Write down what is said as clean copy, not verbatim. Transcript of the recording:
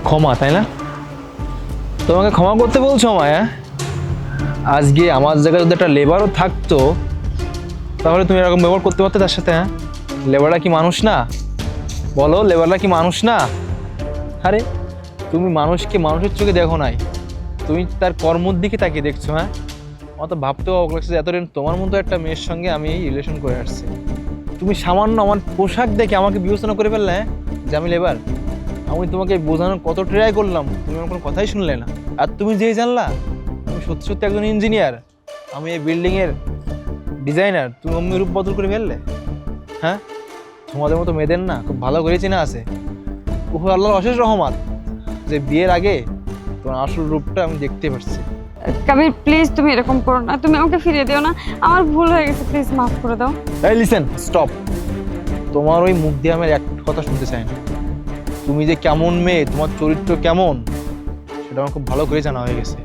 ক্ষমা, তাই না? তোমাকে ক্ষমা করতে বলছো আমায়? হ্যাঁ? আজকে আমার জায়গায় যদি একটা লেবারও থাকতো তাহলে তুমি এরকম ব্যবহার করতে পারতে তার সাথে? হ্যাঁ, লেবাররা কি মানুষ না? বলো, লেবাররা কি মানুষ না? আরে তুমি মানুষকে মানুষের চোখে দেখো নাই, তুমি তার কর্মর দিকে তাকিয়ে দেখছো। হ্যাঁ, আমার তো ভাবতেও অবাক লাগছে যে এতদিন তোমার মতো একটা মেয়ের সঙ্গে আমি এই রিলেশন করে আসছি। তুমি সামান্য আমার পোশাক দেখে আমাকে বিবেচনা করে ফেললে, হ্যাঁ, যে আমি লেবার। আমি তোমাকে বোঝানোর কত ট্রাই করলাম, তুমি আমার কোনো কথাই শুনলে না। আর তুমি যেই জানলা আমি সত্যি সত্যি একজন ইঞ্জিনিয়ার, আমি এই বিল্ডিংয়ের ডিজাইনার, তুমি অমনি রূপ বদল করে ফেললে। হ্যাঁ, তোমাদের মতো মেয়েদের না খুব ভালো করে চেনা আছে। ওহ, আল্লাহর অশেষ রহমত যে বিয়ের আগে তোমার আসল রূপটা আমি দেখতে পারছি। কবির প্লিজ তুমি এরকম করো না, তুমি আমাকে ফিরিয়ে দিও না, আমার ভুল হয়ে গেছে, প্লিজ মাফ করে দাও। এই লিসেন, স্টপ। তোমার ওই মুখ দিয়ে আমি আর একটা কথা শুনতে চাই না। তুমি যে কেমন মেয়ে, তোমার চরিত্র কেমন, সেটা আমার খুব ভালো করে জানা হয়ে গেছে।